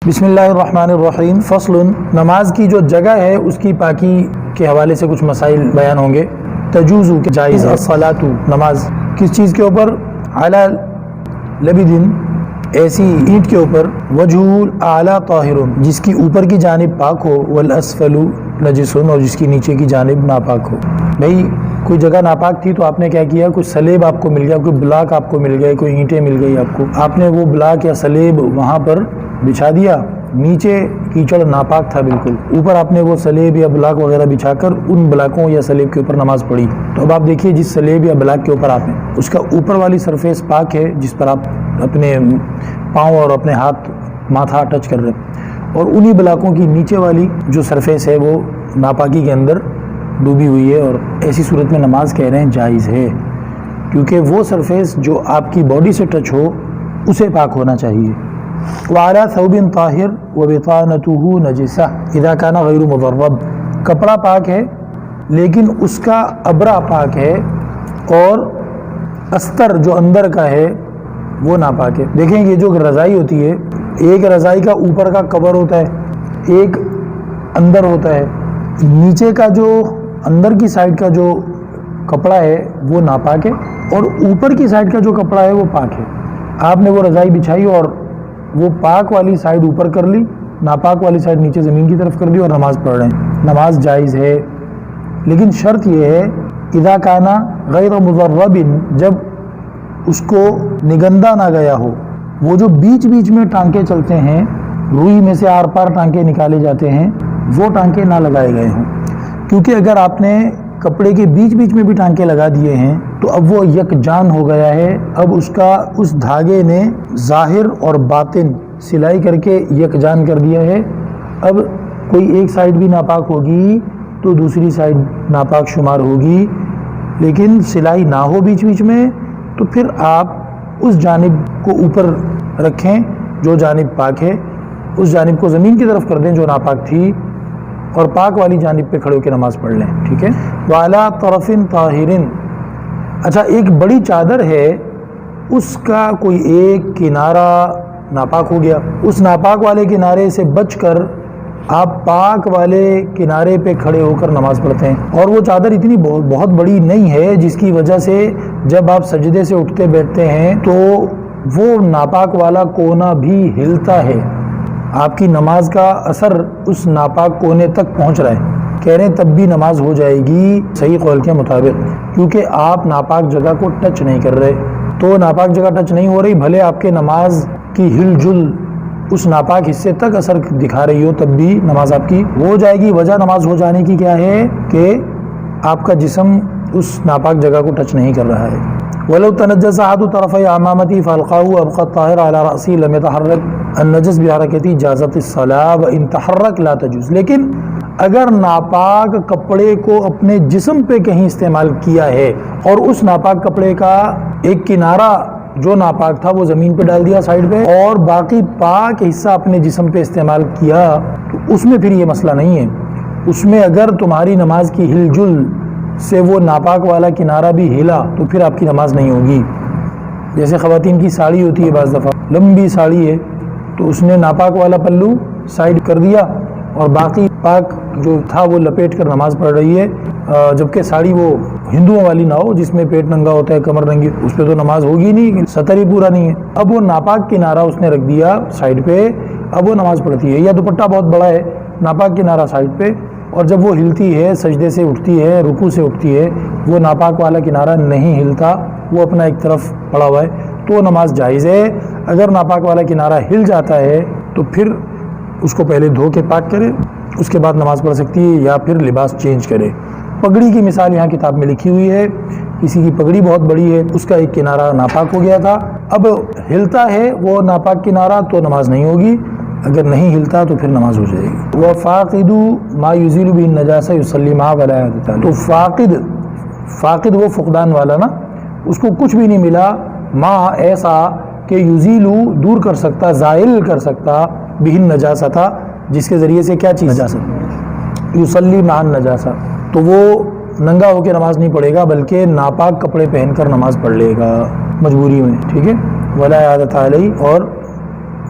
بسم اللہ الرحمن الرحیم۔ فصل، نماز کی جو جگہ ہے اس کی پاکی کے حوالے سے کچھ مسائل بیان ہوں گے۔ تجوز کہ جائز ہے، الصلاۃ نماز کس چیز کے اوپر، علی لبد ایسی اینٹ کے اوپر، وجہ اعلیٰ طاہر جس کی اوپر کی جانب پاک ہو، والاسفل نجس اور جس کی نیچے کی جانب ناپاک ہو۔ بھئی کوئی جگہ ناپاک تھی تو آپ نے کیا کیا، کوئی سلیب آپ کو مل گیا، کوئی بلاک آپ کو مل گیا، کوئی اینٹیں مل گئی آپ کو، آپ نے وہ بلاک یا سلیب وہاں پر بچھا دیا، نیچے کیچڑ ناپاک تھا بالکل، اوپر آپ نے وہ سلیب یا بلاک وغیرہ بچھا کر ان بلاکوں یا سلیب کے اوپر نماز پڑھی۔ تو اب آپ دیکھیے جس سلیب یا بلاک کے اوپر آپ ہیں اس کا اوپر والی سرفیس پاک ہے جس پر آپ اپنے پاؤں اور اپنے ہاتھ ماتھا ٹچ کر رہے ہیں، اور انہی بلاکوں کی نیچے والی جو سرفیس ہے وہ ناپاکی کے اندر ڈوبی ہوئی ہے، اور ایسی صورت میں نماز کہہ رہے ہیں جائز ہے، کیونکہ وہ سرفیس جو آپ کی باڈی سے ٹچ ہو اسے پاک ہونا چاہیے۔ وعلی ثوب طاہر وبطانته نجسہ اذا کان غیر مضرب، کپڑا پاک ہے لیکن اس کا ابرہ پاک ہے اور استر جو اندر کا ہے وہ ناپاک ہے۔ دیکھیں یہ جو رضائی ہوتی ہے، ایک رضائی کا اوپر کا کور ہوتا ہے، ایک اندر ہوتا ہے، نیچے کا جو اندر کی سائڈ کا جو کپڑا ہے وہ ناپاک ہے اور اوپر کی سائڈ کا جو کپڑا ہے وہ پاک ہے۔ آپ نے وہ رضائی بچھائی اور وہ پاک والی سائڈ اوپر کر لی، ناپاک والی سائڈ نیچے زمین کی طرف کر لی اور نماز پڑھ رہے ہیں، نماز جائز ہے، لیکن شرط یہ ہے اذا کانا غیر مضرب، جب اس کو نگندہ نہ گیا ہو، وہ جو بیچ بیچ میں ٹانکے چلتے ہیں، روئی میں سے آر پار ٹانکے نکالے جاتے ہیں، وہ ٹانکے نہ لگائے گئے ہوں، کیونکہ اگر آپ نے کپڑے کے بیچ بیچ میں بھی ٹانکے لگا دیے ہیں تو اب وہ یک جان ہو گیا ہے، اب اس دھاگے نے ظاہر اور باطن سلائی کر کے یک جان کر دیا ہے۔ اب کوئی ایک سائڈ بھی ناپاک ہوگی تو دوسری سائڈ ناپاک شمار ہوگی، لیکن سلائی نہ ہو بیچ بیچ میں تو پھر آپ اس جانب کو اوپر رکھیں جو جانب پاک ہے، اس جانب کو زمین کی طرف کر دیں جو ناپاک تھی، اور پاک والی جانب پہ کھڑے ہو کے نماز پڑھ لیں، ٹھیک ہے۔ وعلی طرف طاہر، اچھا ایک بڑی چادر ہے، اس کا کوئی ایک کنارہ ناپاک ہو گیا، اس ناپاک والے کنارے سے بچ کر آپ پاک والے کنارے پہ کھڑے ہو کر نماز پڑھتے ہیں، اور وہ چادر اتنی بہت بڑی نہیں ہے جس کی وجہ سے جب آپ سجدے سے اٹھتے بیٹھتے ہیں تو وہ ناپاک والا کونا بھی ہلتا ہے، آپ کی نماز کا اثر اس ناپاک کونے تک پہنچ رہا ہے، کہہ رہے ہیں تب بھی نماز ہو جائے گی صحیح قول کے مطابق، کیونکہ آپ ناپاک جگہ کو ٹچ نہیں کر رہے، تو ناپاک جگہ ٹچ نہیں ہو رہی، بھلے آپ کے نماز کی ہل جل اس ناپاک حصے تک اثر دکھا رہی ہو تب بھی نماز آپ کی ہو جائے گی۔ وجہ نماز ہو جانے کی کیا ہے کہ آپ کا جسم اس ناپاک جگہ کو ٹچ نہیں کر رہا ہے۔ وَلَوْ تَنَجَّسَ أَحَدُ طَرَفَيْ عَمَامَتِهِ فَأَلْقَاهُ أَبْقَى الطَّاهِرَ عَلَى رَأْسِهِ لَمْ يَتَحَرَّكْ النَّجَسُ بِحَرَكَتِهِ جَازَتِ الصَّلَاةُ وَإِنْ تَحَرَّكَ لَا تَجُوزُ، لیکن اگر ناپاک کپڑے کو اپنے جسم پہ کہیں استعمال کیا ہے اور اس ناپاک کپڑے کا ایک کنارہ جو ناپاک تھا وہ زمین پہ ڈال دیا سائڈ پہ، اور باقی پاک حصہ اپنے جسم پہ استعمال کیا، تو اس میں پھر یہ مسئلہ نہیں ہے، اس میں اگر تمہاری نماز کی ہل جل سے وہ ناپاک والا کنارہ بھی ہلا تو پھر آپ کی نماز نہیں ہوگی۔ جیسے خواتین کی ساڑی ہوتی ہے، بعض دفعہ لمبی ساڑی ہے تو اس نے ناپاک والا پلو سائڈ کر دیا اور باقی پاک جو تھا وہ لپیٹ کر نماز پڑھ رہی ہے، جبکہ ساڑی وہ ہندوؤں والی نہ ہو جس میں پیٹ ننگا ہوتا ہے، کمر ننگی، اس پہ تو نماز ہوگی نہیں، سطر ہی پورا نہیں ہے۔ اب وہ ناپاک کنارہ اس نے رکھ دیا سائڈ پہ، اب وہ نماز پڑھتی ہے، یا دوپٹہ بہت بڑا ہے، ناپاک کنارہ سائڈ پہ، اور جب وہ ہلتی ہے، سجدے سے اٹھتی ہے، رکوع سے اٹھتی ہے، وہ ناپاک والا کنارہ نہیں ہلتا، وہ اپنا ایک طرف پڑا ہوا ہے، تو نماز جائز ہے۔ اگر ناپاک والا کنارہ ہل جاتا ہے تو پھر اس کو پہلے دھو کے پاک کرے، اس کے بعد نماز پڑھ سکتی ہے، یا پھر لباس چینج کرے۔ پگڑی کی مثال یہاں کتاب میں لکھی ہوئی ہے، کسی کی پگڑی بہت بڑی ہے، اس کا ایک کنارہ ناپاک ہو گیا تھا، اب ہلتا ہے وہ ناپاک کنارہ تو نماز نہیں ہوگی، اگر نہیں ہلتا تو پھر نماز ہو جائے گی۔ وَفَاقِدُ مَا يُزِيلُ بِهِ النَّجَاسَةَ يُصَلِّي مَعَ وَلَا يَعْتَدِلُ، تو فاقد وہ فقدان والا نا، اس کو کچھ بھی نہیں ملا، ما ایسا کہ یزیلو دور کر سکتا، زائل کر سکتا، بِهِ النَّجَاسَةَ جس کے ذریعے سے کیا چیز نجاست، یصلی مع النجاسہ، تو وہ ننگا ہو کے نماز نہیں پڑھے گا بلکہ ناپاک کپڑے پہن کر نماز پڑھ لے گا مجبوری میں، ٹھیک ہے۔ ولا عادت علیہ، اور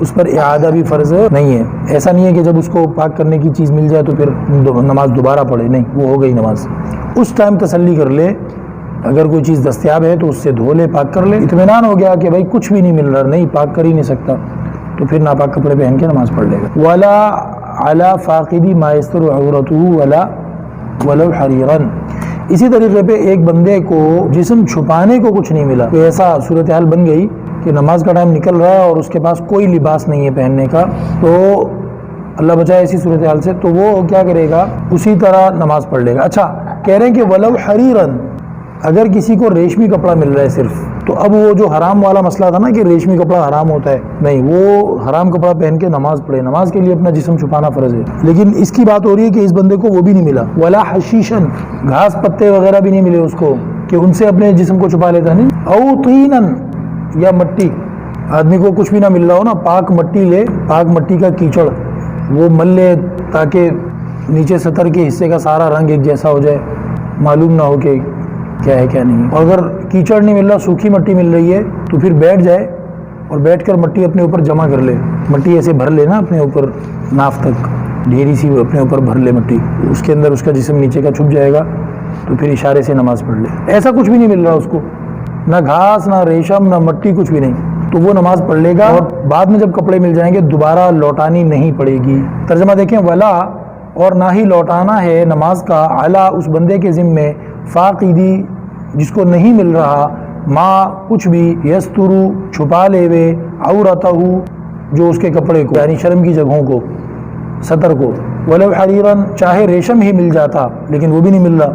اس پر اعادہ بھی فرض نہیں ہے. ایسا نہیں ہے کہ جب اس کو پاک کرنے کی چیز مل جائے تو پھر نماز دوبارہ پڑھے، نہیں، وہ ہو گئی نماز. اس ٹائم تسلی کر لے، اگر کوئی چیز دستیاب ہے تو اس سے دھو لے، پاک کر لے. اطمینان ہو گیا کہ بھائی کچھ بھی نہیں مل رہا، نہیں پاک کر ہی نہیں سکتا، تو پھر ناپاک کپڑے پہن کے نماز پڑھ لے گا. ولا علی فاقد ما یستر عورته ولا ولو حریرا. اسی طریقے پہ ایک بندے کو جسم چھپانے کو کچھ نہیں ملا، تو ایسا صورتحال بن گئی کہ نماز کا ٹائم نکل رہا ہے اور اس کے پاس کوئی لباس نہیں ہے پہننے کا، تو اللہ بچائے ایسی صورتحال سے، تو وہ کیا کرے گا؟ اسی طرح نماز پڑھ لے گا. اچھا کہہ رہے ہیں کہ ولو حریرا، اگر کسی کو ریشمی کپڑا مل رہا ہے صرف، تو اب وہ جو حرام والا مسئلہ تھا نا کہ ریشمی کپڑا حرام ہوتا ہے، نہیں، وہ حرام کپڑا پہن کے نماز پڑھے، نماز کے لیے اپنا جسم چھپانا فرض ہے. لیکن اس کی بات ہو رہی ہے کہ اس بندے کو وہ بھی نہیں ملا. ولا حشیشن، گھاس پتے وغیرہ بھی نہیں ملے اس کو کہ ان سے اپنے جسم کو چھپا لیتا. نہیں، او طینن، یا مٹی، آدمی کو کچھ بھی نہ مل رہا ہو نا، پاک مٹی لے، پاک مٹی کا کیچڑ وہ مل لے تاکہ نیچے سطر کے حصے کا سارا رنگ ایک جیسا ہو جائے، معلوم نہ ہو کہ کیا ہے کیا نہیں. اور اگر کیچڑ نہیں مل رہا، سوکھی مٹی مل رہی ہے، تو پھر بیٹھ جائے اور بیٹھ کر مٹی اپنے اوپر جمع کر لے. مٹی ایسے بھر لے نا اپنے اوپر، ناف تک ڈھیری سی اپنے اوپر بھر لے مٹی، اس کے اندر اس کا جسم نیچے کا چھپ جائے گا، تو پھر اشارے سے نماز پڑھ لے. ایسا کچھ بھی نہیں مل رہا اس کو، نہ گھاس، نہ ریشم، نہ مٹی، کچھ بھی نہیں، تو وہ نماز پڑھ لے گا. اور بعد میں جب کپڑے مل جائیں گے دوبارہ لوٹانی نہیں پڑے گی. ترجمہ دیکھیں، ولا، اور نہ ہی لوٹانا ہے نماز کا، علی، اس بندے کے ذمے، فاقدی، جس کو نہیں مل رہا، ما، کچھ بھی، یسترو، چھپا لے وے، عورتہ، جو اس کے کپڑے کو، یعنی شرم کی جگہوں کو، سطر کو. ولو حریرن، چاہے ریشم ہی مل جاتا لیکن وہ بھی نہیں مل رہا.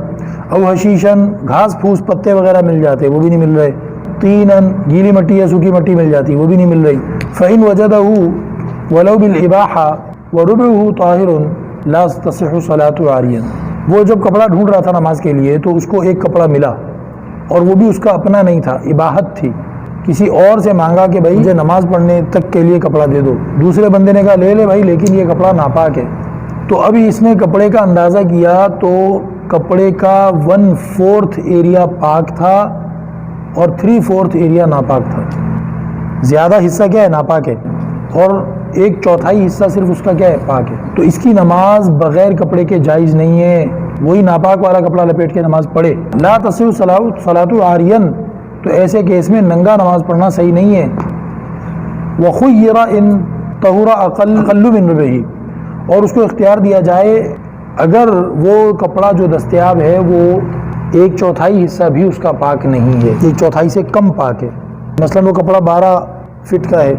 او حشیشن، گھاس پھوس پتے وغیرہ مل جاتے، وہ بھی نہیں مل رہے. طینن، گیلی مٹی یا سوکھی مٹی مل جاتی، وہ بھی نہیں مل رہی. فإن وجدہ ولو بالإباحہ وربعہ طاہر لا تصح صلاۃ عاریہ. وہ جب کپڑا ڈھونڈ رہا تھا نماز کے لیے تو اس کو ایک کپڑا ملا اور وہ بھی اس کا اپنا نہیں تھا، اباحت تھی، کسی اور سے مانگا کہ بھائی مجھے نماز پڑھنے تک کے لیے کپڑا دے دو. دوسرے بندے نے کہا لے لے بھائی، لیکن یہ کپڑا ناپاک ہے. تو ابھی اس نے کپڑے کا اندازہ کیا تو کپڑے کا 1/4 ایریا پاک تھا اور 3/4 ایریا ناپاک تھا. زیادہ حصہ کیا ہے؟ ناپاک ہے، اور 1/4 حصہ صرف اس کا کیا ہے؟ پاک ہے. تو اس کی نماز بغیر کپڑے کے جائز نہیں ہے، وہی ناپاک والا کپڑا لپیٹ کے نماز پڑھے. لا تصح صلاۃ عاریًا، تو ایسے کیس میں ننگا نماز پڑھنا صحیح نہیں ہے. وخیر ان طہر اقل من ربعہ، اور اس کو اختیار دیا جائے اگر وہ کپڑا جو دستیاب ہے وہ 1/4 حصہ بھی اس کا پاک نہیں ہے، 1/4 سے کم پاک ہے. مثلا وہ کپڑا 12 فٹ کا ہے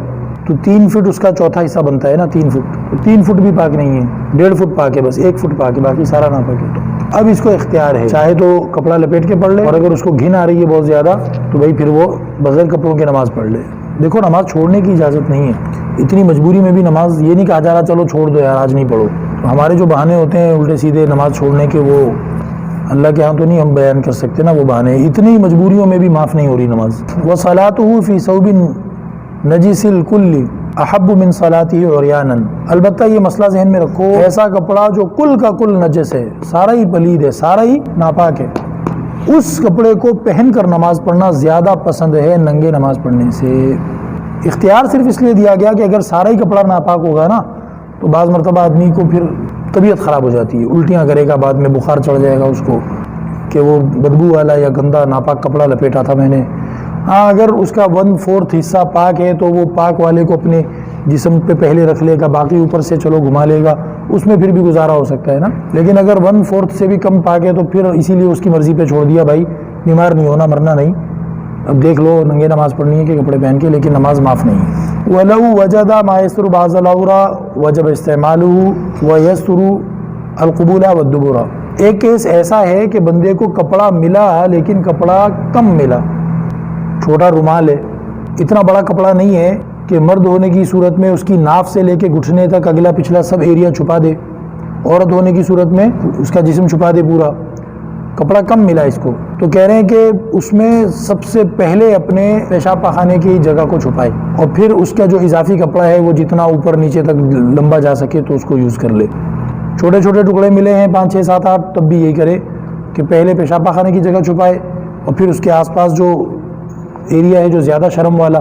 تو 3 فٹ اس کا چوتھا حصہ بنتا ہے نا، 3 فٹ، 3 فٹ بھی پاک نہیں ہے، 1.5 فٹ پاک ہے، بس 1 فٹ پاک ہے، باقی سارا ناپاک ہے. تو اب اس کو اختیار ہے، چاہے تو کپڑا لپیٹ کے پڑھ لے، اور اگر اس کو گھن آ رہی ہے بہت زیادہ تو بھائی پھر وہ بغیر کپڑوں کے نماز پڑھ لے. دیکھو نماز چھوڑنے کی اجازت نہیں ہے، اتنی مجبوری میں بھی نماز یہ نہیں کہا جا رہا چلو چھوڑ دو یار آج نہیں پڑھو. ہمارے جو بہانے ہوتے ہیں الٹے سیدھے نماز چھوڑنے کے، وہ اللہ کے ہاں تو نہیں ہم بیان کر سکتے نا وہ بہانے، اتنی مجبوریوں میں بھی معاف نہیں ہو رہی نماز. وصلاتہ فی ثوب نجس الکل احب من صلاته عریانا. البتہ یہ مسئلہ ذہن میں رکھو، ایسا کپڑا جو کل کا کل نجس ہے، سارا ہی پلید ہے، سارا ہی ناپاک ہے، اس کپڑے کو پہن کر نماز پڑھنا زیادہ پسند ہے ننگے نماز پڑھنے سے. اختیار صرف اس لیے دیا گیا کہ اگر سارا ہی کپڑا ناپاک ہوگا نا تو بعض مرتبہ آدمی کو پھر طبیعت خراب ہو جاتی ہے، الٹیاں کرے گا، بعد میں بخار چڑھ جائے گا اس کو کہ وہ بدبو والا یا گندا ناپاک کپڑا لپیٹا تھا میں نے. ہاں اگر اس کا 1/4 حصہ پاک ہے تو وہ پاک والے کو اپنے جسم پہ پہلے رکھ لے گا، باقی اوپر سے چلو گھما لے گا، اس میں پھر بھی گزارا ہو سکتا ہے نا. لیکن اگر 1/4 سے بھی کم پاک ہے تو پھر اسی لیے اس کی مرضی پہ چھوڑ دیا، بھائی بیمار نہیں ہونا، مرنا نہیں، اب دیکھ لو ننگے نماز پڑھنی ہے کہ کپڑے پہن کے، لیکن نماز معاف نہیں ہے. وَلَوْ وَجَدَ مَا يَسْتُرُ بَعْضَ الْعَوْرَةِ وَجَبَ اسْتِعْمَالُهُ وَيَسْتُرُ الْقُبُولَ وَالدُّبُرَ. ایک کیس ایسا ہے کہ بندے کو کپڑا ملا لیکن کپڑا کم ملا، چھوٹا رومال ہے، اتنا بڑا کپڑا نہیں ہے کہ مرد ہونے کی صورت میں اس کی ناف سے لے کے گھٹنے تک اگلا پچھلا سب ایریا چھپا دے، عورت ہونے کی صورت میں اس کا جسم چھپا دے پورا. کپڑا کم ملا اس کو، تو کہہ رہے ہیں کہ اس میں سب سے پہلے اپنے پیشاب پاخانے کی جگہ کو چھپائے، اور پھر اس کا جو اضافی کپڑا ہے وہ جتنا اوپر نیچے تک لمبا جا سکے تو اس کو یوز کر لے. چھوٹے چھوٹے ٹکڑے ملے ہیں 5 6 7 8، تب بھی یہی کرے کہ پہلے پیشاب پاخانے کی جگہ چھپائے اور پھر اس کے آس پاس جو ایریا ہے جو زیادہ شرم والا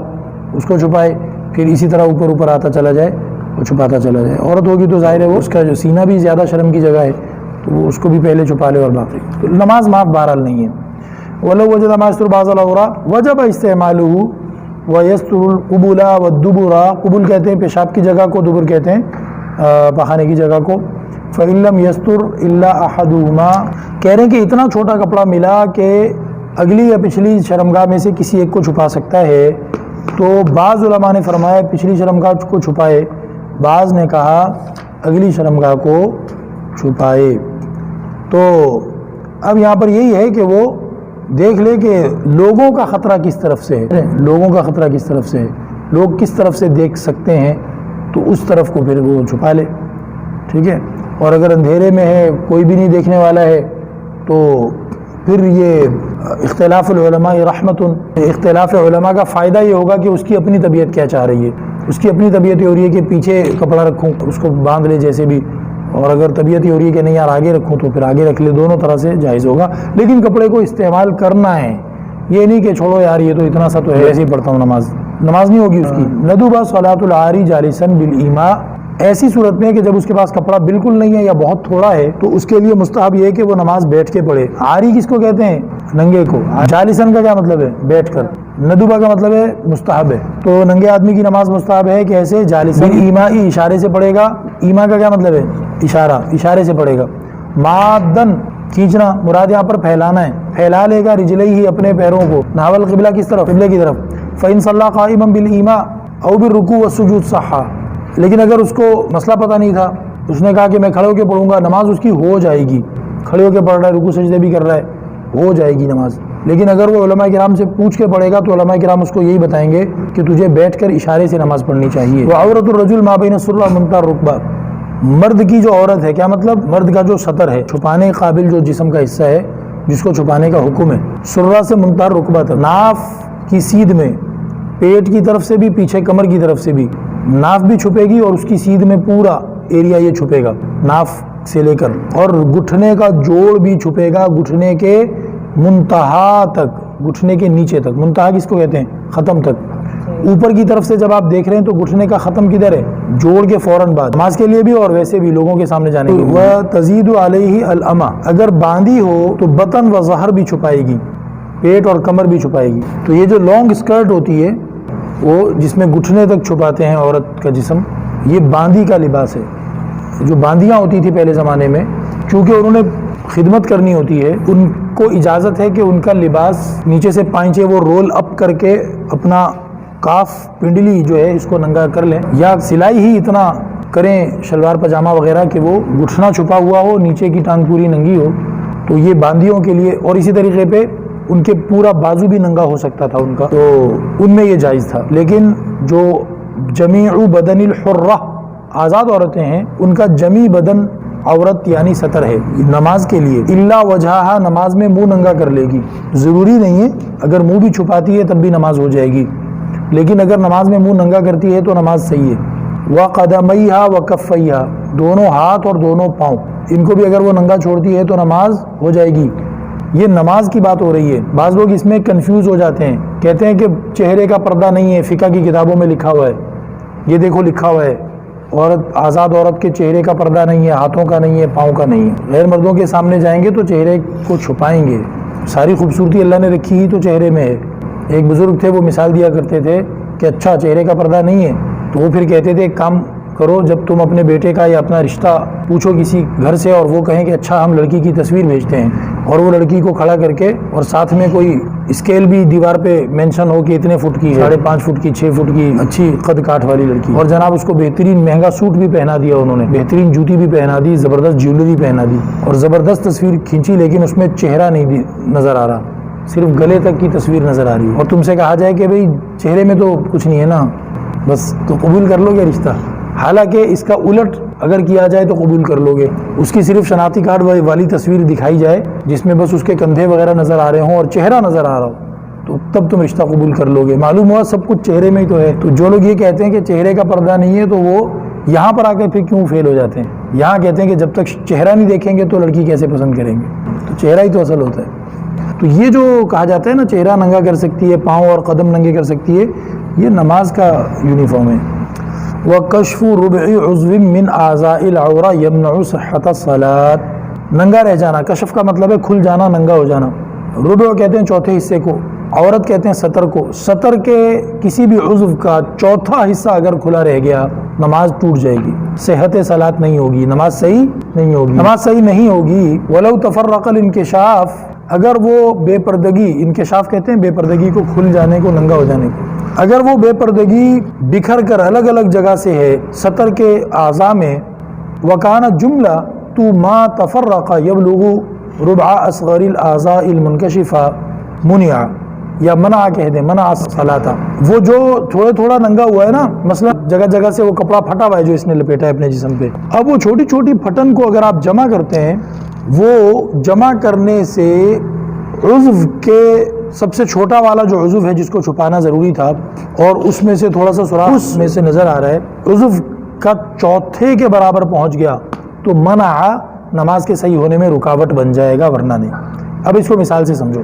اس کو چھپائے، پھر اسی طرح اوپر اوپر آتا چلا جائے اور چھپاتا چلا جائے. عورت ہوگی تو ظاہر ہے وہ اس کا جو سینہ بھی زیادہ شرم کی جگہ ہے تو وہ اس کو بھی پہلے چھپا لے اور باقی تو نماز معاف بہرحال نہیں ہے. وَلَوْ وَجَدَ مَا يَسْتُرُ بَعْضَ الْعَوْرَةِ وَجَبَ اسْتِعْمَالُهُ وَيَسْتُرُ الْقُبُلَ وَالدُّبُرَ. قبول کہتے ہیں پیشاب کی جگہ کو, دبر کہتے ہیں پخانے کی جگہ کو. فَإِن لَمْ يَسْتُرْ إِلَّا أَحَدُهُمَا. کہہ رہے ہیں کہ اتنا چھوٹا کپڑا ملا کہ اگلی یا پچھلی شرمگاہ میں سے کسی ایک کو چھپا سکتا ہے, تو بعض علماء نے فرمایا پچھلی شرمگاہ کو چھپائے, بعض نے کہا اگلی شرمگاہ کو چھپائے. تو اب یہاں پر یہی ہے کہ وہ دیکھ لے کہ لوگوں کا خطرہ کس طرف سے ہے, لوگوں کا خطرہ کس طرف سے ہے, لوگ کس طرف سے دیکھ سکتے ہیں تو اس طرف کو پھر وہ چھپا لے. ٹھیک ہے. اور اگر اندھیرے میں ہے, کوئی بھی نہیں دیکھنے والا ہے, تو پھر یہ اختلاف العلماء رحمت. اختلاف علماء کا فائدہ یہ ہوگا کہ اس کی اپنی طبیعت کیا چاہ رہی ہے. اس کی اپنی طبیعت یہ ہو رہی ہے کہ پیچھے کپڑا رکھوں, اس کو باندھ لے جیسے بھی, اور اگر طبیعت یہ ہو رہی ہے کہ نہیں یار آگے رکھوں تو پھر آگے رکھ لے, دونوں طرح سے جائز ہوگا. لیکن کپڑے کو استعمال کرنا ہے, یہ نہیں کہ چھوڑو یار یہ تو اتنا سا تو ہے ایسے ہی پڑھتا ہوں نماز نہیں ہوگی اس کی. ندوبہ صلاۃ العاری جالسن بالایماء. ایسی صورت میں کہ جب اس کے پاس کپڑا بالکل نہیں ہے یا بہت تھوڑا ہے تو اس کے لیے مستحب یہ ہے کہ وہ نماز بیٹھ کے پڑھے. عاری کس کو کہتے ہیں؟ ننگے کو. جالسن کا کیا مطلب ہے؟ بیٹھ کر. ندوبہ کا مطلب ہے مستحب ہے. تو ننگے آدمی کی نماز مستحب ہے کہ ایسے جالسن ایمائی اشارے سے پڑھے گا. ایما کا کیا مطلب ہے؟ اشارہ, اشارے سے پڑھے گا. مادن کھینچنا, مراد یہاں پر پھیلانا ہے, پھیلا لے گا رجلئی ہی اپنے پیروں کو. نحو القبلہ کس طرف؟ قبلے کی طرف. فإن صلى قائما بالایماء او بالرکوع والسجود صحا. لیکن اگر اس کو مسئلہ پتہ نہیں تھا, اس نے کہا کہ میں کھڑے ہو کے پڑھوں گا, نماز اس کی ہو جائے گی. کھڑے ہو کے پڑھ رہا ہے, رکوع سجدے بھی کر رہا ہے, ہو جائے گی نماز. لیکن اگر وہ علماء کرام سے پوچھ کے پڑھے گا تو علماء کرام اس کو یہی بتائیں گے کہ تجھے بیٹھ کر اشارے سے نماز پڑھنی چاہیے. وعورۃ الرجل ما بین السرۃ ومنتہى الرکبہ. مرد کی جو عورت ہے, کیا مطلب؟ مرد کا جو سطر ہے, چھپانے قابل جو جسم کا حصہ ہے جس کو چھپانے کا حکم ہے, سرہ سے منتہى الرکبہ تک, ناف کی سیدھ میں, پیٹ کی طرف سے بھی, پیچھے کمر کی طرف سے بھی ناف بھی چھپے گی اور اس کی سیدھ میں پورا ایریا یہ چھپے گا ناف سے لے کر, اور گھٹنے کا جوڑ بھی چھپے گا گھٹنے کے منتہا تک, گھٹنے کے نیچے تک. منتہا کس کو کہتے ہیں؟ ختم تک. اوپر کی طرف سے جب آپ دیکھ رہے ہیں تو گھٹنے کا ختم کدھر ہے؟ جوڑ کے فوراً بعد. نماز کے لیے بھی اور ویسے بھی لوگوں کے سامنے جانے کے لیے. وَتَزِيدُ عَلَيْهِ الْأَمَى. اگر باندھی ہو تو بطن و ظہر بھی چھپائے گی, پیٹ اور کمر بھی چھپائے گی. تو یہ جو لانگ اسکرٹ ہوتی ہے وہ جس میں گھٹنے تک چھپاتے ہیں عورت کا جسم, یہ باندھی کا لباس ہے. جو باندیاں ہوتی تھی پہلے زمانے میں, چونکہ انہوں نے خدمت کرنی ہوتی ہے, ان کو اجازت ہے کہ ان کا لباس نیچے سے پائنچے وہ رول اپ کر کے اپنا کاف پنڈلی جو ہے اس کو ننگا کر لیں, یا سلائی ہی اتنا کریں شلوار پاجامہ وغیرہ کہ وہ گھٹنا چھپا ہوا ہو, نیچے کی ٹانگ پوری ننگی ہو. تو یہ باندیوں کے لیے, اور اسی طریقے پہ ان کے پورا بازو بھی ننگا ہو سکتا تھا ان کا, تو ان میں یہ جائز تھا. لیکن جو جمیع بدن الحرہ آزاد عورتیں ہیں, ان کا جمی بدن عورت یعنی سطر ہے نماز کے لیے. الا وجہہا, نماز میں منہ ننگا کر لے گی. ضروری نہیں ہے, اگر منہ بھی چھپاتی ہے تب بھی نماز ہو جائے گی, لیکن اگر نماز میں منہ ننگا کرتی ہے تو نماز صحیح ہے. وقدمیہا وکفیہا, دونوں ہاتھ اور دونوں پاؤں, ان کو بھی اگر وہ ننگا چھوڑتی ہے تو نماز ہو جائے گی. یہ نماز کی بات ہو رہی ہے. بعض لوگ اس میں کنفیوز ہو جاتے ہیں, کہتے ہیں کہ چہرے کا پردہ نہیں ہے, فقہ کی کتابوں میں لکھا ہوا ہے, یہ دیکھو لکھا ہوا ہے عورت, آزاد عورت کے چہرے کا پردہ نہیں ہے, ہاتھوں کا نہیں ہے, پاؤں کا نہیں ہے. غیر مردوں کے سامنے جائیں گے تو چہرے کو چھپائیں گے. ساری خوبصورتی اللہ نے رکھی ہی تو چہرے میں ہے. ایک بزرگ تھے, وہ مثال دیا کرتے تھے کہ اچھا چہرے کا پردہ نہیں ہے, تو وہ پھر کہتے تھے ایک کام کرو, جب تم اپنے بیٹے کا یا اپنا رشتہ پوچھو کسی گھر سے اور وہ کہیں کہ اچھا ہم لڑکی کی تصویر بھیجتے ہیں, اور وہ لڑکی کو کھڑا کر کے اور ساتھ میں کوئی اسکیل بھی دیوار پہ مینشن ہو کہ اتنے فٹ کی, 5.5 فٹ کی, 6 فٹ کی اچھی قد کاٹ والی لڑکی, اور جناب اس کو بہترین مہنگا سوٹ بھی پہنا دیا انہوں نے, بہترین جوتی بھی پہنا دی, زبردست جیولری پہنا دی, اور زبردست تصویر کھینچی, لیکن اس میں چہرہ نہیں نظر آ رہا, صرف گلے تک کی تصویر نظر آ رہی ہے. اور تم سے کہا جائے کہ بھئی چہرے میں تو کچھ نہیں ہے نا, بس تو قبول کر لو گے رشتہ. حالانکہ اس کا الٹ اگر کیا جائے تو قبول کر لو گے. اس کی صرف شناختی کارڈ والی تصویر دکھائی جائے جس میں بس اس کے کندھے وغیرہ نظر آ رہے ہوں اور چہرہ نظر آ رہا ہو, تو تب تم رشتہ قبول کر لو گے. معلوم ہوا سب کچھ چہرے میں ہی تو ہے. تو جو لوگ یہ کہتے ہیں کہ چہرے کا پردہ نہیں ہے, تو وہ یہاں پر آ کے پھر کیوں فیل ہو جاتے ہیں. یہاں کہتے ہیں کہ جب تک چہرہ نہیں دیکھیں گے تو لڑکی کیسے پسند کریں گے, تو چہرہ ہی تو اصل ہوتا ہے. تو یہ جو کہا جاتا ہے نا چہرہ ننگا کر سکتی ہے, پاؤں اور قدم ننگے کر سکتی ہے, یہ نماز کا یونیفارم ہے. وَكَشْفُ رُبْعِ عُضْوٍ مِّنْ أَعْضَاءِ الْعَوْرَةِ يَمْنَعُ صِحَّةَ الصَّلَاةِ. ننگا رہ جانا، کشف کا مطلب ہے کھل جانا، ننگا ہو جانا. ربع کہتے ہیں چوتھے حصے کو، عورت کہتے ہیں سطر کو. سطر کے کسی بھی عضو کا چوتھا حصہ اگر کھلا رہ گیا نماز ٹوٹ جائے گی، صحت صلاۃ نہیں ہوگی، نماز صحیح نہیں ہوگی. نماز صحیح نہیں ہوگی. وَلَوْ تَفَرَّقَ الْانْكِشَافُ، اگر وہ بے پردگی، انکشاف کہتے ہیں بے پردگی کو، کھل جانے کو، ننگا ہو جانے کو، اگر وہ بے پردگی بکھر کر الگ الگ جگہ سے ہے سطر کے اعضاء میں، وَكَانَ جُمْلَةُ مَا تَفَرَّقَ يَبْلُغُ رُبْعَ أَصْغَرِ الْأَعْضَاءِ الْمُنْكَشِفَةِ مُنِعَ، یا منع کہہ دیں، منع الصلاۃ. وہ جو تھوڑا تھوڑا ننگا ہوا ہے نا، مثلا جگہ جگہ سے وہ کپڑا پھٹا ہوا ہے جو اس نے لپیٹا ہے اپنے جسم پہ، اب وہ چھوٹی چھوٹی پھٹن کو اگر آپ جمع کرتے ہیں، وہ جمع کرنے سے عضو کے سب سے چھوٹا والا جو عضو ہے جس کو چھپانا ضروری تھا، اور اس میں سے تھوڑا سا سوراخ اس میں سے نظر آ رہا ہے، عضو کا چوتھے کے برابر پہنچ گیا تو منع نماز کے صحیح ہونے میں رکاوٹ بن جائے گا، ورنہ نہیں. اب اس کو مثال سے سمجھو.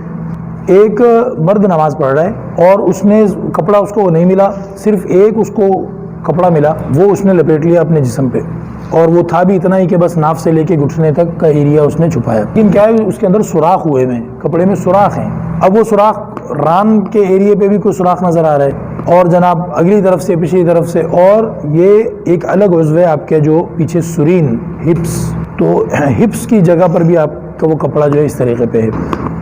ایک مرد نماز پڑھ رہا ہے اور اس نے کپڑا اس کو نہیں ملا، صرف ایک اس کو کپڑا ملا، وہ اس نے لپیٹ لیا اپنے جسم پہ، اور وہ تھا بھی اتنا ہی کہ بس ناف سے لے کے گھٹنے تک کا ایریا اس نے چھپایا. لیکن کیا ہے اس کے اندر سوراخ ہوئے ہیں، کپڑے میں سوراخ ہیں. اب وہ سوراخ ران کے ایریے پہ بھی کوئی سوراخ نظر آ رہا ہے، اور جناب اگلی طرف سے، پچھلی طرف سے، اور یہ ایک الگ عضو ہے آپ کے جو پیچھے سرین، ہپس، تو ہپس کی جگہ پر بھی آپ کا وہ کپڑا جو ہے اس طریقے پہ ہے.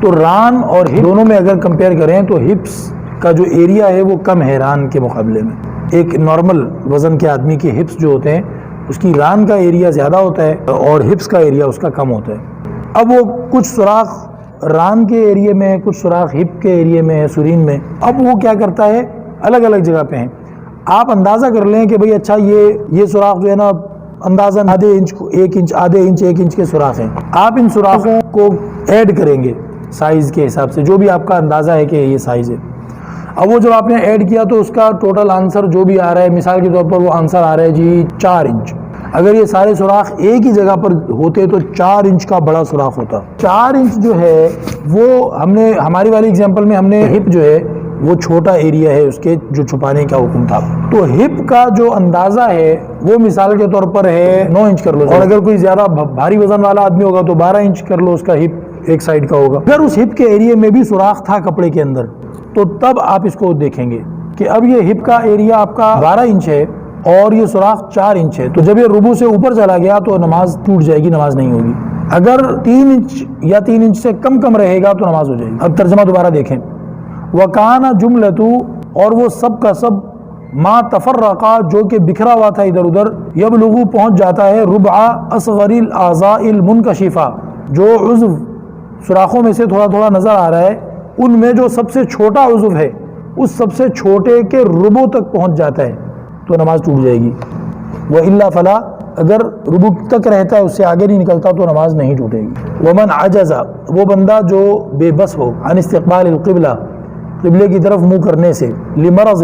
تو ران اور ہپ دونوں میں اگر کمپیئر کریں تو ہپس کا جو ایریا ہے وہ کم ہے ران کے مقابلے میں. ایک نارمل وزن کے آدمی کے ہپس جو ہوتے ہیں اس کی ران کا ایریا زیادہ ہوتا ہے اور ہپس کا ایریا اس کا کم ہوتا ہے. اب وہ کچھ سوراخ ران کے ایریے میں ہے، کچھ سوراخ ہپ کے ایریے میں ہے، سرین میں. اب وہ کیا کرتا ہے، الگ الگ جگہ پہ ہیں. آپ اندازہ کر لیں کہ بھئی اچھا یہ سوراخ جو ہے نا اندازاً آدھے انچ، ایک انچ، آدھے انچ، ایک انچ کے سوراخ ہیں. آپ ان سوراخوں کو ایڈ کریں گے سائز کے حساب سے، جو بھی آپ کا اندازہ ہے کہ یہ سائز ہے. اب وہ جب آپ نے ایڈ کیا تو اس کا ٹوٹل آنسر جو بھی آ رہا ہے، مثال کے طور پر وہ آنسر آ رہا ہے جی 4 انچ. اگر یہ سارے سوراخ ایک ہی جگہ پر ہوتے تو 4 انچ کا بڑا سوراخ ہوتا. 4 انچ جو ہے وہ ہم نے ہماری والی اگزامپل میں ہم نے ہپ جو ہے وہ چھوٹا ایریا ہے اس کے جو چھپانے کا حکم تھا، تو ہپ کا جو اندازہ ہے وہ مثال کے طور پر ہے 9 انچ کر لو، اور اگر کوئی زیادہ بھاری وزن والا آدمی ہوگا تو 12 انچ کر لو، اس کا ہپ ایک سائیڈ کا ہوگا. اگر اس ہپ کے ایریے میں بھی سوراخ تھا کپڑے کے اندر تو تب آپ اس کو دیکھیں گے کہ اب یہ ہپ کا ایریا آپ کا 12 انچ ہے اور یہ سوراخ 4 انچ ہے، تو جب یہ ربو سے اوپر چلا گیا تو نماز ٹوٹ جائے گی، نماز نہیں ہوگی. اگر 3 انچ یا 3 انچ سے کم رہے گا تو نماز ہو جائے گی. اب ترجمہ دوبارہ دیکھیں. وَكَانَ جُمْلَةُ، اور وہ سب کا سب، ما تفرقا، جو کہ بکھرا ہوا تھا ادھر ادھر، یبلغ، پہنچ جاتا ہے، ربع اصغر الاعضاء المنکشفہ، جو عضو سوراخوں میں سے تھوڑا تھوڑا نظر آ رہا ہے ان میں جو سب سے چھوٹا عضو ہے اس سب سے چھوٹے کے ربع تک پہنچ جاتا ہے تو نماز ٹوٹ جائے گی. وَإِلَّا فَلَا، اگر ربع تک رہتا ہے اس سے آگے نہیں نکلتا تو نماز نہیں ٹوٹے گی. وَمَنْ عَجَزَ، وہ بندہ جو بے بس ہو، عن استقبال القبلہ، قبلے کی طرف منہ کرنے سے، لمرض،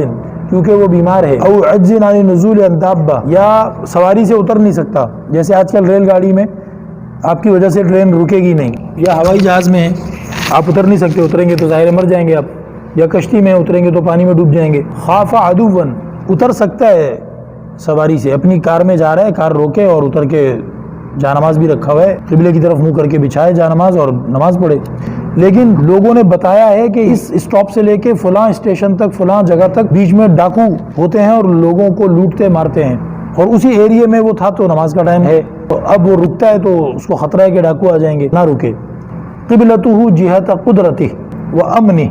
کیونکہ وہ بیمار ہے، او عجز عن نزول عن دابہ، یا سواری سے اتر نہیں سکتا، جیسے آج کل ریل گاڑی میں آپ کی وجہ سے ٹرین رکے گی نہیں، یا ہوائی جہاز میں آپ اتر نہیں سکتے، اتریں گے تو ظاہر مر جائیں گے آپ، یا کشتی میں اتریں گے تو پانی میں ڈوب جائیں گے. خاف عدوا، اتر سکتا ہے سواری سے، اپنی کار میں جا رہا ہے، کار روکے اور اتر کے جا نماز بھی رکھا ہوا ہے، قبلے کی طرف منہ کر کے بچھائے جا نماز اور نماز پڑھے. لیکن لوگوں نے بتایا ہے کہ اس اسٹاپ سے لے کے فلاں اسٹیشن تک، فلاں جگہ تک بیچ میں ڈاکو ہوتے ہیں اور لوگوں کو لوٹتے مارتے ہیں، اور اسی ایریے میں وہ تھا تو نماز کا ٹائم ہے، تو اب وہ رکتا ہے تو اس کو خطرہ ہے کہ ڈاکو آ جائیں گے، نہ رکے. قبلتہ جہت قدرتہ وامنہ،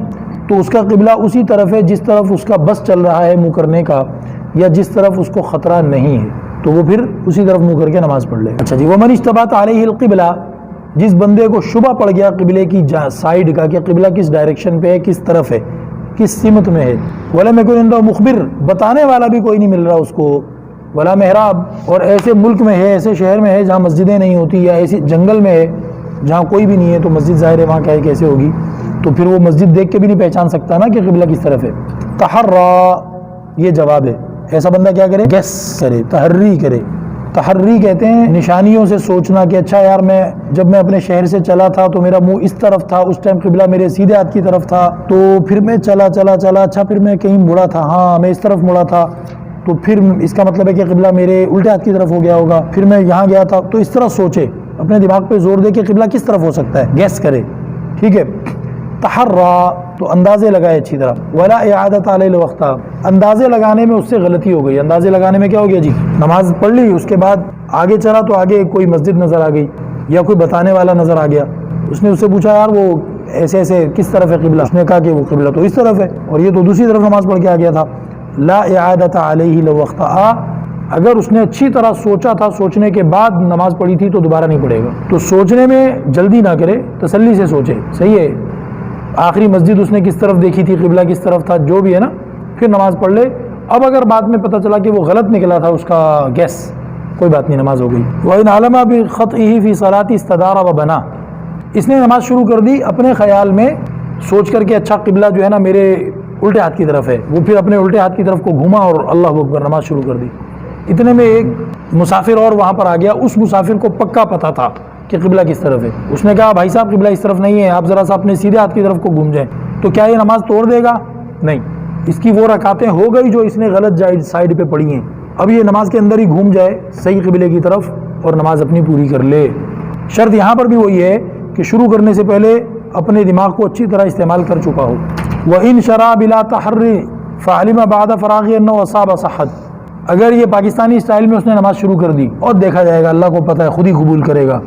تو اس کا قبلہ اسی طرف ہے جس طرف اس کا بس چل رہا ہے منہ کرنے کا، یا جس طرف اس کو خطرہ نہیں ہے تو وہ پھر اسی طرف منہ کر کے نماز پڑھ لے. اچھا جی. ومن اشتبہت علیہ القبلہ، جس بندے کو شبہ پڑ گیا قبلے کی سائیڈ کا کہ قبلہ کس ڈائریکشن پہ ہے، کس طرف ہے، کس سمت میں ہے. ولم یکن عنده مخبر، بتانے والا بھی کوئی نہیں مل رہا اس کو. ولا محراب، اور ایسے ملک میں ہے، ایسے شہر میں ہے جہاں مسجدیں نہیں ہوتی، یا ایسے جنگل میں ہے جہاں کوئی بھی نہیں ہے تو مسجد ظاہر ہے وہاں کیا ہے کیسے ہوگی، تو پھر وہ مسجد دیکھ کے بھی نہیں پہچان سکتا نا کہ قبلہ کس طرف ہے. تحرا، یہ جواب ہے. ایسا بندہ کیا کرے، گیس کرے، تحری کرے، تحری کہتے ہیں نشانیوں سے سوچنا کہ اچھا یار جب میں اپنے شہر سے چلا تھا تو میرا منہ اس طرف تھا، اس ٹائم قبلہ میرے سیدھے ہاتھ کی طرف تھا، تو پھر میں چلا اچھا پھر میں کہیں مڑا تھا، ہاں میں اس طرف مڑا تھا، تو پھر اس کا مطلب ہے کہ قبلہ میرے الٹے ہاتھ کی طرف ہو گیا ہوگا، پھر میں یہاں گیا تھا۔ تو اس طرح سوچے، اپنے دماغ پہ زور دے کہ قبلہ کس طرف ہو سکتا ہے، گیس کرے، ٹھیک ہے۔ تحرّا تو اندازے لگائے اچھی طرح، ولا اعادۃ علی الوقت، اندازے لگانے میں اس سے غلطی ہو گئی۔ اندازے لگانے میں کیا ہو گیا جی، نماز پڑھ لی، اس کے بعد آگے چلا تو آگے کوئی مسجد نظر آ گئی یا کوئی بتانے والا نظر آ گیا، اس نے اس سے پوچھا یار وہ ایسے کس طرف ہے قبلہ، اس نے کہا کہ وہ قبلہ تو اس طرف ہے، اور یہ تو دوسری طرف نماز پڑھ کے آ گیا تھا۔ لا اعادۃ علیہ لو اخطأ، اگر اس نے اچھی طرح سوچا تھا، سوچنے کے بعد نماز پڑھی تھی تو دوبارہ نہیں پڑھے گا۔ تو سوچنے میں جلدی نہ کرے، تسلی سے سوچے، صحیح ہے، آخری مسجد اس نے کس طرف دیکھی تھی، قبلہ کس طرف تھا، جو بھی ہے نا، پھر نماز پڑھ لے۔ اب اگر بعد میں پتہ چلا کہ وہ غلط نکلا تھا اس کا گیس، کوئی بات نہیں، نماز ہو گئی۔ وَإِنْ عَلَمَ بِخَطْئِهِ فِي صَلَاةِ اسْتَدَارَ وَبَنَا، اس نے نماز شروع کر دی اپنے خیال میں سوچ کر کے اچھا قبلہ جو ہے نا میرے الٹے ہاتھ کی طرف ہے، وہ پھر اپنے الٹے ہاتھ کی طرف کو گھوما اور اللہ اکبر نماز شروع کر دی۔ اتنے میں ایک مسافر اور وہاں پر آ گیا، اس مسافر کو پکا پتہ تھا کہ قبلہ کس طرف ہے، اس نے کہا بھائی صاحب قبلہ اس طرف نہیں ہے، آپ ذرا سا اپنے سیدھے ہاتھ کی طرف کو گھوم جائیں، تو کیا یہ نماز توڑ دے گا؟ نہیں، اس کی وہ رکعتیں ہو گئی جو اس نے غلط سائیڈ پہ پڑھی ہیں، اب یہ نماز کے اندر ہی گھوم جائے صحیح قبلے کی طرف اور نماز اپنی پوری کر لے۔ شرط یہاں پر بھی وہی ہے کہ شروع کرنے سے پہلے اپنے دماغ کو اچھی طرح استعمال کر چکا ہو۔ وَإِنْ شَرَعَ بِلَا تَحَرِّ فَعَلِمَ بَعْدَ فَرَاغِهِ أَنَّهُ أَصَابَ صَحَّةً، اگر یہ پاکستانی اسٹائل میں اس نے نماز شروع کر دی اور دیکھا جائے گا، اللہ کو پتہ ہے خود ہی قبول کرے گا،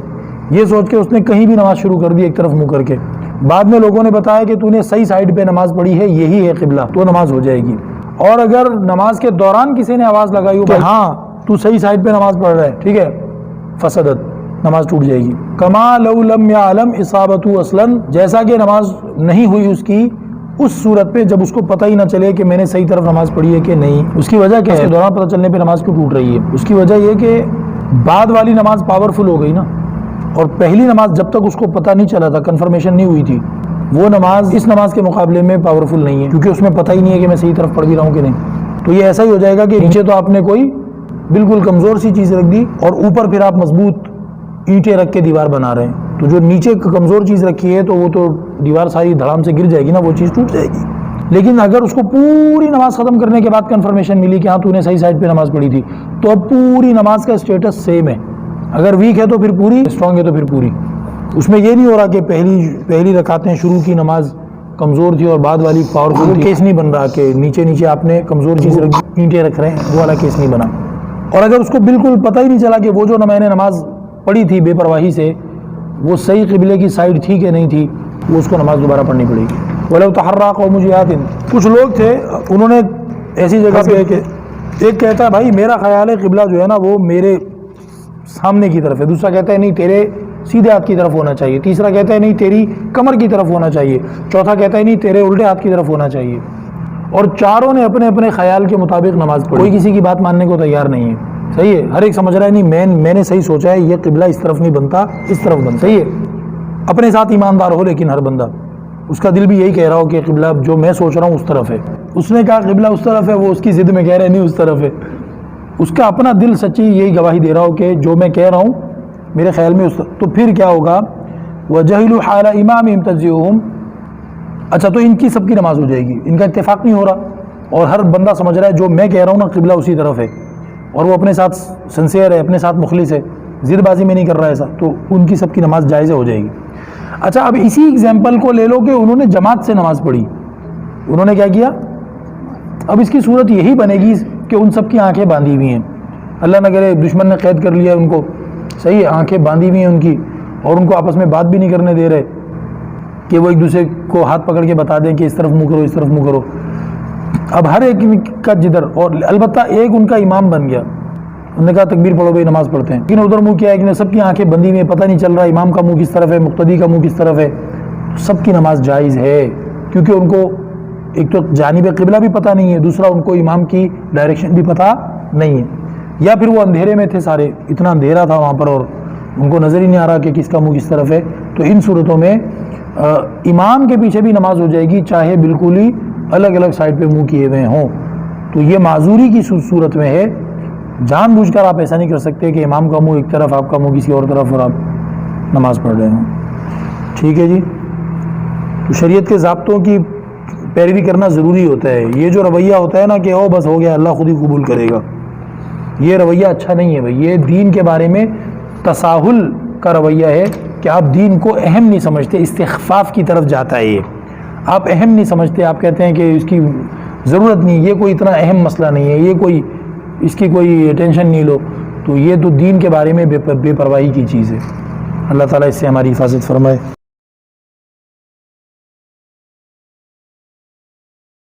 یہ سوچ کے اس نے کہیں بھی نماز شروع کر دی ایک طرف منہ کر کے، بعد میں لوگوں نے بتایا کہ تو نے صحیح سائیڈ پہ نماز پڑھی ہے، یہی ہے قبلہ، تو نماز ہو جائے گی۔ اور اگر نماز کے دوران کسی نے آواز لگائی ہو کہ ہاں تو صحیح سائیڈ پہ نماز پڑھ رہا ہے، ٹھیک ہے، فسدت، نماز ٹوٹ جائے گی۔ کما لو لم یعلم اصابتہ اصلا، جیسا کہ نماز نہیں ہوئی اس کی اس صورت پہ جب اس کو پتہ ہی نہ چلے کہ میں نے صحیح طرف نماز پڑھی ہے کہ نہیں۔ اس کی وجہ کیا ہے؟ اس کے دوران پتہ چلنے پہ نماز کیوں ٹوٹ رہی ہے؟ اس کی وجہ یہ کہ بعد والی نماز پاورفل ہو گئی نا، اور پہلی نماز جب تک اس کو پتہ نہیں چلا تھا، کنفرمیشن نہیں ہوئی تھی، وہ نماز اس نماز کے مقابلے میں پاورفل نہیں ہے، کیونکہ اس میں پتہ ہی نہیں ہے کہ میں صحیح طرف پڑھ بھی رہا ہوں کہ نہیں۔ تو یہ ایسا ہی ہو جائے گا کہ نیچے تو آپ نے کوئی بالکل کمزور سی چیز رکھ دی اور اوپر پھر آپ مضبوط اینٹیں رکھ کے دیوار بنا رہے ہیں، تو جو نیچے کمزور چیز رکھی ہے تو وہ تو دیوار ساری دھڑام سے گر جائے گی نا، وہ چیز ٹوٹ جائے گی۔ لیکن اگر اس کو پوری نماز ختم کرنے کے بعد کنفرمیشن ملی کہ ہاں تو نے صحیح سائڈ پہ نماز پڑھی تھی، تو اب پوری نماز کا اسٹیٹس سیم ہے، اگر ویک ہے تو پھر پوری، اسٹرانگ ہے تو پھر پوری۔ اس میں یہ نہیں ہو رہا کہ پہلی رکعتیں شروع کی نماز کمزور تھی اور بعد والی پاورفل تھی، کیس نہیں بن رہا کہ نیچے آپ نے کمزور چیز رکھ دی، اینٹیں رکھ رہے ہیں، وہ والا کیس نہیں بنا۔ اور اگر اس کو بالکل پتہ ہی نہیں چلا کہ وہ جو میں نے نماز پڑھی تھی بے پرواہی سے، وہ صحیح قبلے کی سائڈ تھی کہ نہیں تھی، وہ اس کو نماز دوبارہ پڑھنی پڑے گی۔ وَلَوْ تَحَرَّىٰ قَوْمُ جِهَاتٍ، کچھ لوگ تھے انہوں نے ایسی جگہ پہ کہ ایک کہتا ہے بھائی میرا خیال ہے قبلہ جو ہے نا وہ میرے سامنے کی طرف ہے، دوسرا کہتا ہے نہیں تیرے سیدھے ہاتھ کی طرف ہونا چاہیے، تیسرا کہتا ہے نہیں تیری کمر کی طرف ہونا چاہیے، چوتھا کہتا ہے نہیں تیرے الٹے ہاتھ کی طرف ہونا چاہیے، اور چاروں نے اپنے اپنے خیال کے مطابق نماز پڑھی، کوئی کسی کی بات ماننے کو تیار نہیں ہے، صحیح ہے، ہر ایک سمجھ رہا ہے نہیں میں نے صحیح سوچا ہے، یہ قبلہ اس طرف نہیں بنتا، اس طرف بنتا، صحیح ہے، اپنے ساتھ ایماندار ہو، لیکن ہر بندہ اس کا دل بھی یہی کہہ رہا ہو کہ قبلہ جو میں سوچ رہا ہوں اس طرف ہے، اس نے کہا قبلہ اس طرف ہے، وہ اس کی ضد میں کہہ رہے نہیں اس طرف ہے، اس کا اپنا دل سچی یہی گواہی دے رہا ہو کہ جو میں کہہ رہا ہوں میرے خیال میں اس طرف، تو پھر کیا ہوگا؟ وَجَهِلُوا حَالَ إِمَامِهِمْ تَجْزِئُهُمْ، اچھا تو ان کی سب کی نماز ہو جائے گی، ان کا اتفاق نہیں ہو رہا اور ہر بندہ سمجھ رہا ہے جو میں کہہ رہا ہوں نا قبلہ اسی طرف ہے، اور وہ اپنے ساتھ سنسیئر ہے، اپنے ساتھ مخلص ہے، ضد بازی میں نہیں کر رہا ایسا، تو ان کی سب کی نماز جائز ہو جائے گی۔ اچھا اب اسی ایگزامپل کو لے لو کہ انہوں نے جماعت سے نماز پڑھی، انہوں نے کیا کیا؟ اب اس کی صورت یہی بنے گی کہ ان سب کی آنکھیں باندھی ہوئی ہیں، اللہ نہ کرے دشمن نے قید کر لیا ان کو، صحیح ہے، آنکھیں باندھی ہوئی ہیں ان کی، اور ان کو آپس میں بات بھی نہیں کرنے دے رہے کہ وہ ایک دوسرے کو ہاتھ پکڑ کے بتا دیں کہ اس طرف منہ کرو، اس طرف منہ کرو۔ اب ہر ایک کا جدھر، اور البتہ ایک ان کا امام بن گیا، انہوں نے کہا تکبیر پڑھو بھائی نماز پڑھتے ہیں، لیکن ادھر منہ کیا ہے کہ سب کی آنکھیں بندی میں، پتہ نہیں چل رہا امام کا منہ کس طرف ہے، مقتدی کا منہ کس طرف ہے، سب کی نماز جائز ہے، کیونکہ ان کو ایک تو جانب قبلہ بھی پتہ نہیں ہے، دوسرا ان کو امام کی ڈائریکشن بھی پتہ نہیں ہے، یا پھر وہ اندھیرے میں تھے سارے، اتنا اندھیرا تھا وہاں پر اور ان کو نظر ہی نہیں آ رہا کہ کس کا منہ کس طرف ہے، تو ان صورتوں میں امام کے پیچھے بھی نماز ہو جائے گی، چاہے بالکل ہی الگ الگ سائڈ پہ منہ کیے ہوئے ہوں۔ تو یہ معذوری کی صورت میں ہے، جان بوجھ کر آپ ایسا نہیں کر سکتے کہ امام کا منہ ایک طرف آپ کا منہ کسی اور طرف اور آپ نماز پڑھ رہے ہوں. ٹھیک ہے جی. تو شریعت کے ضابطوں کی پیروی کرنا ضروری ہوتا ہے. یہ جو رویہ ہوتا ہے نا کہ او بس ہو گیا اللہ خود ہی قبول کرے گا، یہ رویہ اچھا نہیں ہے بھائی. یہ دین کے بارے میں تساہل کا رویہ ہے کہ آپ دین کو اہم نہیں سمجھتے، استخفاف کی طرف جاتا ہے. یہ آپ اہم نہیں سمجھتے، آپ کہتے ہیں کہ اس کی ضرورت نہیں، یہ کوئی اتنا اہم مسئلہ نہیں ہے، یہ کوئی اس کی کوئی ٹینشن نہیں لو. تو یہ تو دین کے بارے میں بے پرواہی کی چیز ہے. اللہ تعالیٰ اس سے ہماری حفاظت فرمائے.